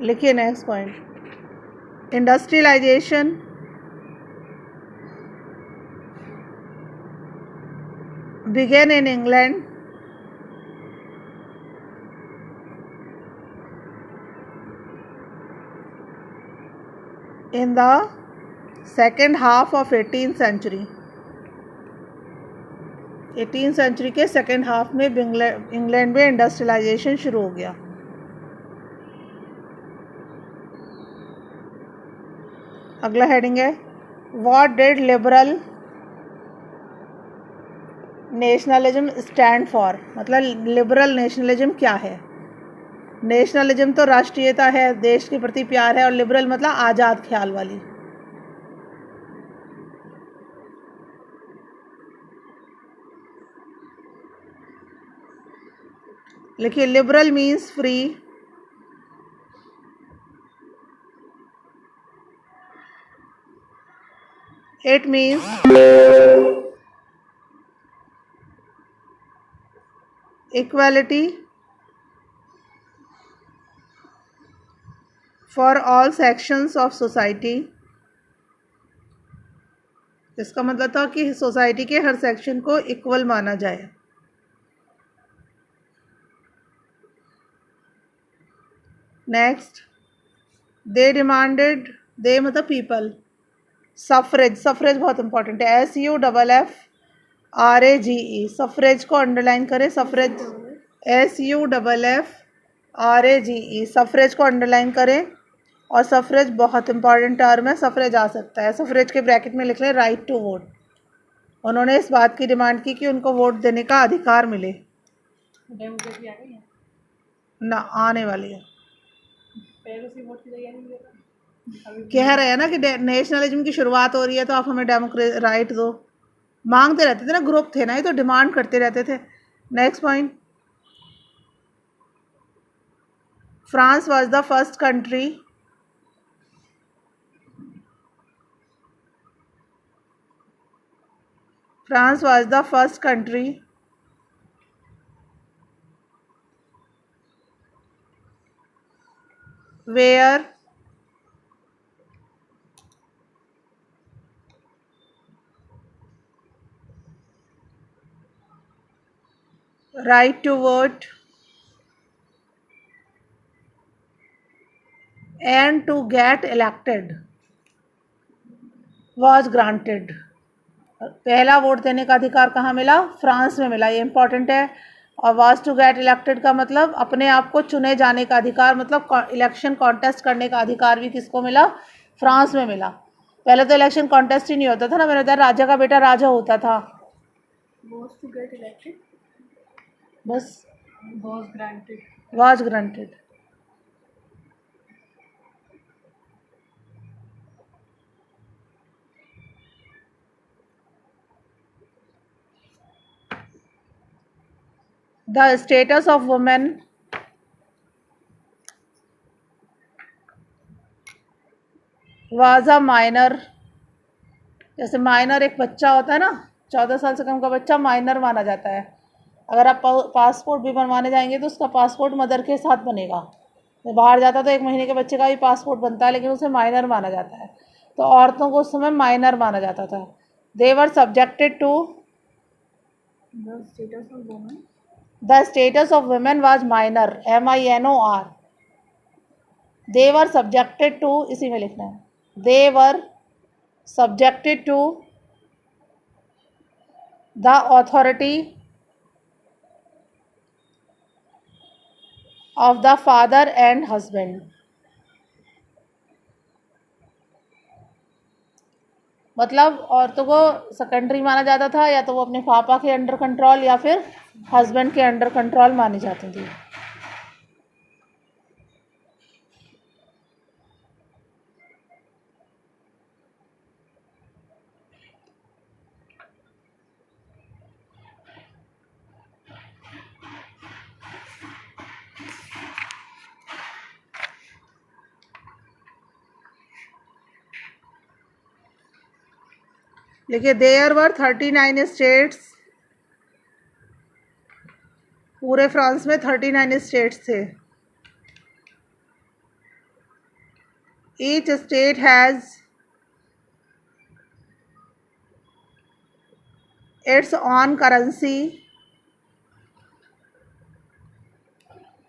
लिखिए next point, industrialization began in England in the second half of 18th century. 18th century के second half में England में industrialization शुरू हो गया। अगला हेडिंग है, what did liberal nationalism stand for. मतलब लिबरल नेशनलिज्म क्या है। नेशनलिज्म तो राष्ट्रीयता है, देश के प्रति प्यार है, और लिबरल मतलब आज़ाद ख्याल वाली। लिखिए, liberal means free, it means equality for all sections of society. इसका मतलब था कि सोसाइटी के हर सेक्शन को इक्वल माना जाए। नेक्स्ट, दे डिमांडेड, दे मतलब पीपल, सफरेज, सफरेज बहुत इंपॉर्टेंट है, SUFFRAGE, सफरेज को अंडरलाइन करें, सफरेज SUFFRAGE, सफरेज को अंडरलाइन करें। और सफरेज बहुत इंपॉर्टेंट टर्म है, सफरेज आ सकता है, सफरेज के ब्रैकेट में लिख लें राइट टू वोट। उन्होंने इस बात की डिमांड की कि उनको वोट देने का अधिकार मिले। डेमोक्रेसी आ गई है ना, आने वाली है। वोट की तैयारी कह रहे हैं ना कि नेशनलिज्म की शुरुआत हो रही है, तो आप हमें डेमोक्रेसी राइट दो। मांगते रहते थे ना, ग्रुप थे ना, ये तो डिमांड करते रहते थे। Next point, France was the first country France was the first country where right to vote and to get elected was granted। पहला वोट देने का अधिकार कहाँ मिला? फ्रांस में मिला, ये इंपॉर्टेंट है। और वाज टू गेट इलेक्टेड का मतलब अपने आप को चुने जाने का अधिकार, मतलब इलेक्शन कॉन्टेस्ट करने का अधिकार भी किसको मिला? फ्रांस में मिला। पहले तो इलेक्शन कॉन्टेस्ट ही नहीं होता था ना, मेरा राजा का बेटा राजा होता था। वाज टू गेट इलेक्टेड, बस was granted. The status of women was a minor। जैसे माइनर एक बच्चा होता है ना, 14 साल से कम का बच्चा माइनर माना जाता है। अगर आप पासपोर्ट भी बनवाने जाएंगे तो उसका पासपोर्ट मदर के साथ बनेगा। तो बाहर जाता तो 1 महीने के बच्चे का भी पासपोर्ट बनता है, लेकिन उसे माइनर माना जाता है। तो औरतों को उस समय माइनर माना जाता था। They were subjected to, the status of women was minor, MINOR। They were subjected to, इसी में लिखना है, दे वर subjected to the authority of the father and husband। मतलब औरतों को सेकेंडरी माना जाता था, या तो वो अपने पापा के अंडर कंट्रोल या फिर हस्बैंड के अंडर कंट्रोल मानी जाती थी। देखिए, देयर वर 39 स्टेट्स, पूरे फ्रांस में 39 स्टेट्स थे। Each state has its own currency,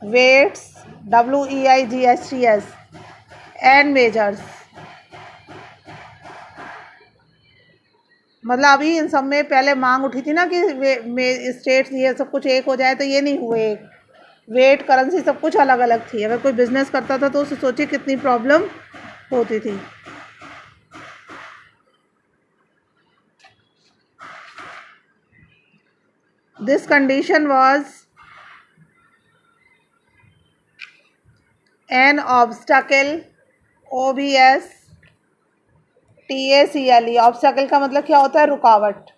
weights WEIGHTS and measures. मतलब अभी इन सब में पहले मांग उठी थी ना कि स्टेट्स ये सब कुछ एक हो जाए, तो ये नहीं हुए। वेट, करेंसी सब कुछ अलग अलग थी। अगर कोई बिजनेस करता था तो उसे सोचिए कितनी प्रॉब्लम होती थी। This condition was an obstacle, OBSTACLE। Obstacle का मतलब क्या होता है? रुकावट।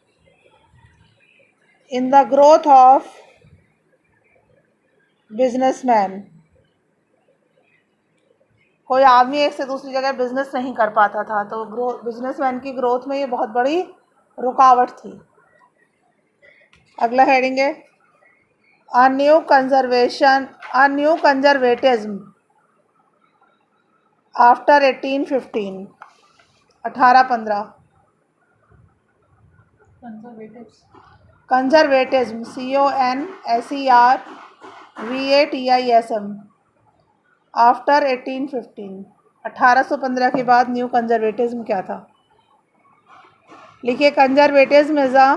In the growth of businessman. कोई आदमी एक से दूसरी जगह बिजनेस नहीं कर पाता था, तो बिजनेसमैन की ग्रोथ में ये बहुत बड़ी रुकावट थी। अगला हेडिंग है a new conservatism after 1815। 1815। Conservatism CONSERVATISM after 1815। 1815 के बाद न्यू कंजर्वेटिज्म क्या था? लिखिए, conservatism is a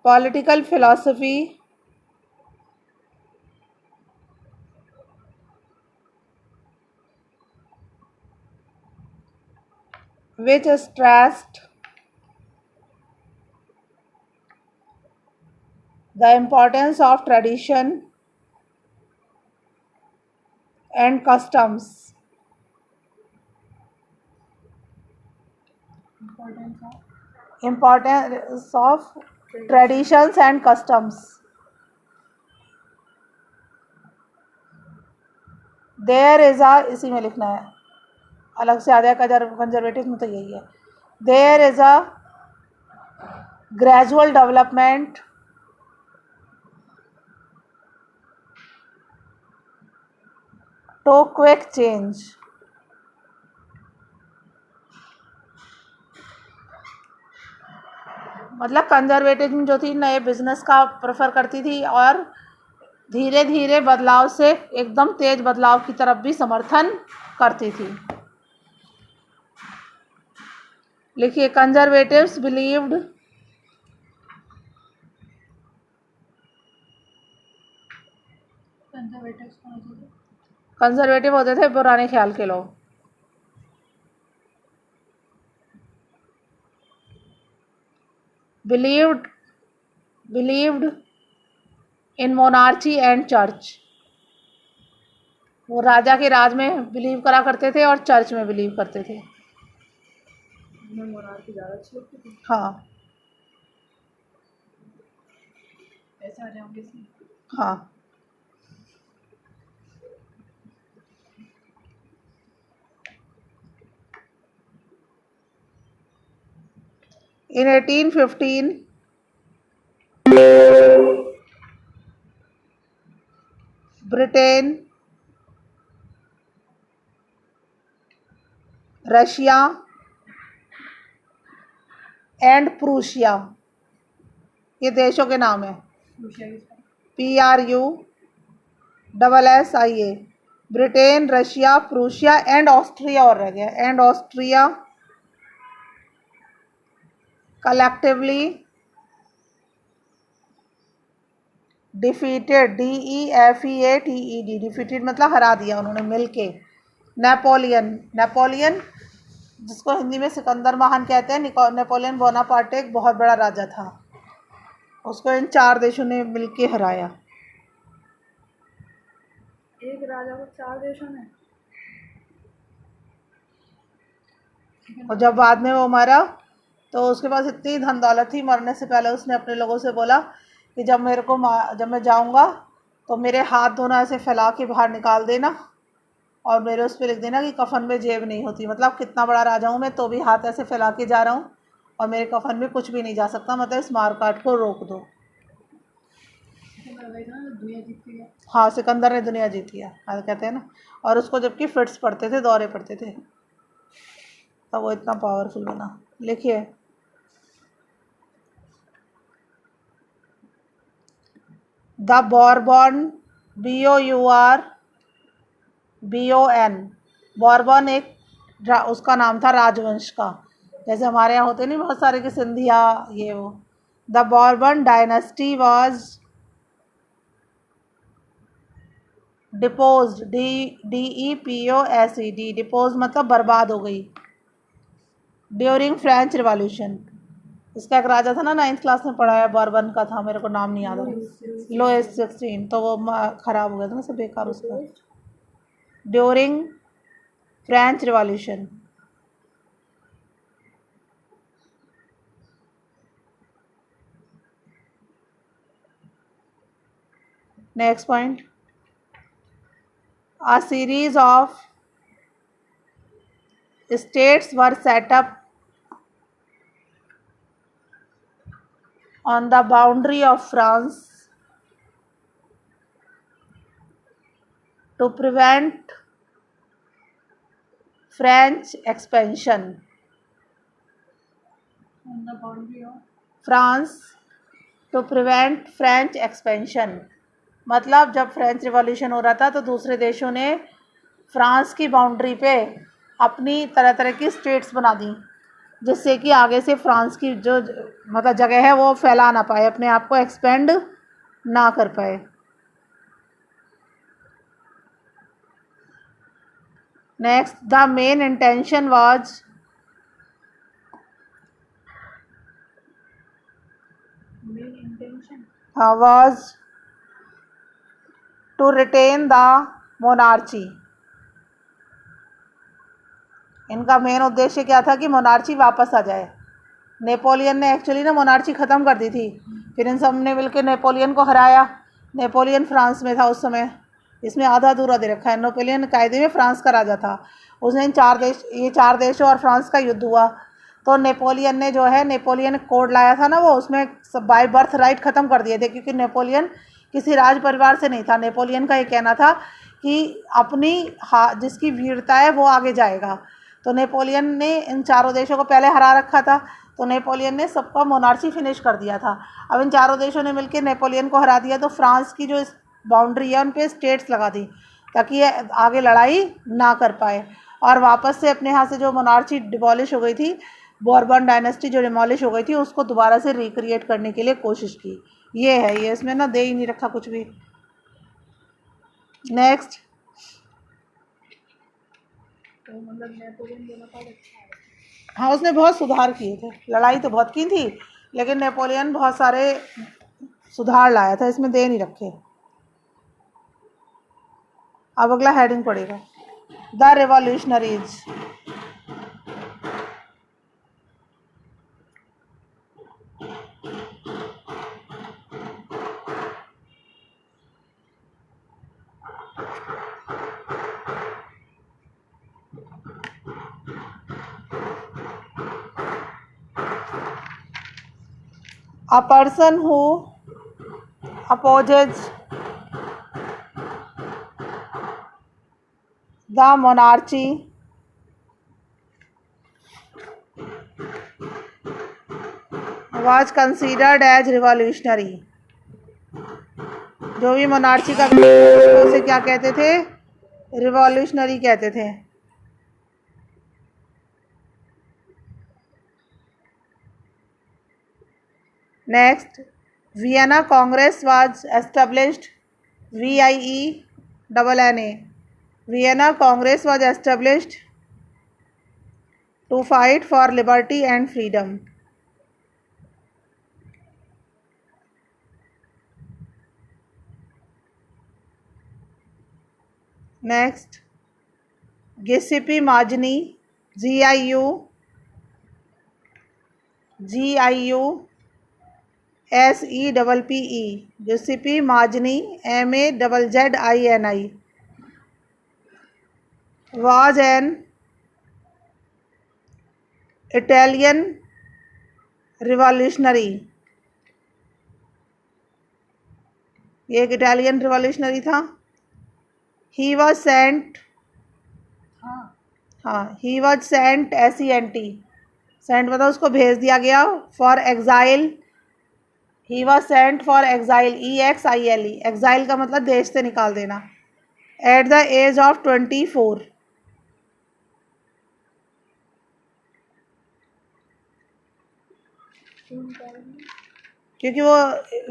political philosophy which stressed the importance of tradition and customs. Importance of traditions and customs. There is a, इसी में लिखना है, अलग से आ जाएगा कंजर्वेटिव में, तो यही है। There is a gradual development to quick change. मतलब कंजर्वेटिज्म जो थी नए बिजनेस का प्रेफर करती थी और धीरे धीरे बदलाव से एकदम तेज बदलाव की तरफ भी समर्थन करती थी। लिखिए, कंजर्वेटिव्स बिलीव्ड कंजर्वेटिव होते थे पुराने ख्याल के लोग। Believed in monarchy and church. वो राजा के राज में बिलीव करा करते थे और चर्च में बिलीव करते थे। मोनार्ची ज़्यादा अच्छी लगती थी। हाँ, ऐसा आ जाओगे। हाँ। In 1815, Britain, Russia and Prussia, ये देशों के नाम है। PRUSSIA। Britain, Russia, Prussia and Austria और रह गया, and Austria collectively defeated, DEFEATED, defeated मतलब हरा दिया उन्होंने मिलके, नेपोलियन जिसको हिंदी में सिकंदर महान कहते हैं, नेपोलियन बोनापार्टे एक बहुत बड़ा राजा था, उसको इन 4 देशों ने मिलके हराया। एक राजा को 4 देशों ने। और जब बाद में वो मरा तो उसके पास इतनी धन दौलत थी, मरने से पहले उसने अपने लोगों से बोला कि जब मैं जाऊंगा तो मेरे हाथ दोनों ऐसे फैला के बाहर निकाल देना और मेरे उस पर लिख देना कि कफन में जेब नहीं होती। मतलब कितना बड़ा राजा हूँ मैं, तो भी हाथ ऐसे फैला के जा रहा हूँ और मेरे कफन में कुछ भी नहीं जा सकता, मतलब इस मारकाट को रोक दो। हाँ, सिकंदर ने दुनिया जीती है कहते हैं ना। और उसको जबकि फिट्स पड़ते थे, दौरे पड़ते थे, तब वो इतना पावरफुल बना। लिखिए, द बॉर्बन, BOURBON, बॉर्बन एक उसका नाम था राजवंश का। जैसे हमारे यहाँ होते नहीं बहुत सारे कि सिंधिया ये वो। The Bourbon dynasty was deposed, DEPOSED, depose मतलब बर्बाद हो गई, ड्यूरिंग फ्रेंच रिवॉल्यूशन। इसका एक राजा था ना, 9th क्लास में पढ़ा है, बॉर्बन का था, मेरे को नाम नहीं याद आ रहा, लुइस 16, तो वो खराब हो गया था ना, सब बेकार उसका। During French revolution. Next point, a series of states were set up on the boundary of France to prevent French expansion. On the boundary of France to prevent French expansion, मतलब जब फ्रेंच रिवॉल्यूशन हो रहा था तो दूसरे देशों ने France की बाउंड्री पे अपनी तरह तरह की स्टेट्स बना दी, जिससे कि आगे से फ्रांस की जो मतलब जगह है वो फैला ना पाए, अपने आप को एक्सपेंड ना कर पाए। Next, the main intention was to retain the monarchy. इनका मेन उद्देश्य क्या था कि मोनार्ची वापस आ जाए। नेपोलियन ने एक्चुअली ना मोनार्ची ख़त्म कर दी थी, फिर इन सब ने मिलकर नेपोलियन को हराया। नेपोलियन फ्रांस में था उस समय, इसमें आधा अधूरा दे रखा है। नेपोलियन कायदे में फ्रांस का राजा था। उसने इन चार देशों और फ्रांस का युद्ध हुआ, तो नेपोलियन ने जो है नेपोलियन कोड लाया था ना, वो उसमें सब बाय बर्थ राइट ख़त्म कर दिए थे, क्योंकि नेपोलियन किसी राज परिवार से नहीं था। नेपोलियन का ये कहना था कि अपनी जिसकी वीरता है वो आगे जाएगा। तो नेपोलियन ने इन चारों देशों को पहले हरा रखा था, तो नेपोलियन ने सबका मोनार्ची फिनिश कर दिया था। अब इन चारों देशों ने मिलकर नेपोलियन को हरा दिया, तो फ्रांस की जो बाउंड्री है उन पे स्टेट्स लगा दी, ताकि ये आगे लड़ाई ना कर पाए। और वापस से अपने यहाँ से जो मोनार्ची डिमोलिश हो गई थी, बॉर्बन डायनेस्टी जो डिमोलिश हो गई थी, उसको दोबारा से रिक्रिएट करने के लिए कोशिश की। ये है, ये इसमें ना दे ही नहीं रखा कुछ भी। नेक्स्ट, तो मतलब नेपोलियन बोनापार्ट अच्छा है। हाँ, उसने बहुत सुधार किए थे, लड़ाई तो बहुत की थी, लेकिन नेपोलियन बहुत सारे सुधार लाया था, इसमें दे नहीं रखे। अब अगला हेडिंग पड़ेगा, the revolutionaries. A person who opposes the monarchy was considered as revolutionary। जो भी मोनार्ची का उसे क्या कहते थे? रिवॉल्यूशनरी कहते थे। Next, Vienna Congress was established, VIENNA, Vienna Congress was established to fight for liberty and freedom. Next, Giuseppe Mazzini, GIUSEPPE, Giuseppe Mazzini, MAZZINI, was an Italian revolutionary। ये एक इटालियन रिवॉल्यूशनरी था। ही वॉज सेंट, हाँ he was sent SENT, sent मतलब उसको भेज दिया गया। For exile, he was sent for exile, EXILE, exile का मतलब देश से निकाल देना। एट द एज ऑफ 24, क्योंकि वो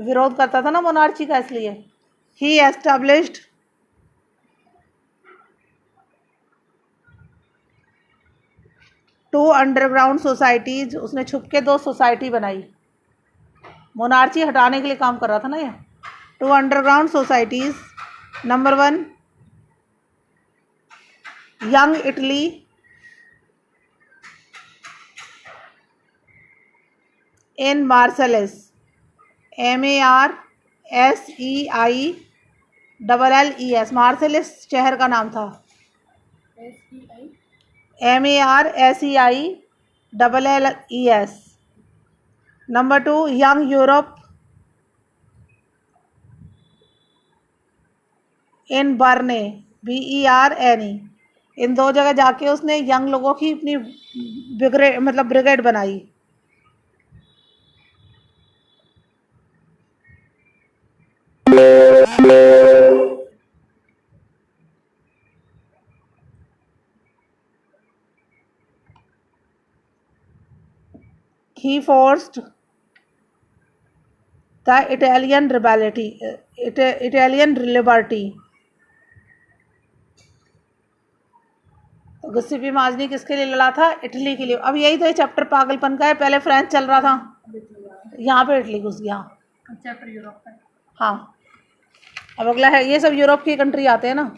विरोध करता था ना मोनार्ची का, इसलिए। ही एस्टेब्लिश्ड 2 अंडरग्राउंड सोसाइटीज, उसने छुप के 2 सोसाइटी बनाई। मोनार्ची हटाने के लिए काम कर रहा था ना ये। 2 underground societies. Number 1 young Italy, in Marseilles, MARSEILLES, Marseilles शहर का नाम था। MARSEILLES। Number 2 young Europe, in Berne, BERNE। इन 2 जगह जाके उसने यंग लोगों की अपनी ब्रिगेड बनाई। He forced the Italian liberty। तो गुस्सी पी माजनी किसके लिए लड़ा था? इटली के लिए। अब यही तो ये चैप्टर पागलपन का है। पहले फ्रांस चल रहा था, यहाँ पे इटली घुस गया। चैप्टर यूरोप का। हाँ, अब अगला है, ये सब यूरोप की कंट्री आते हैं ना।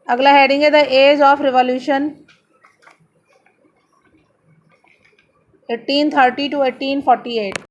अगला हेडिंग है the age of revolution 1830 to 1848।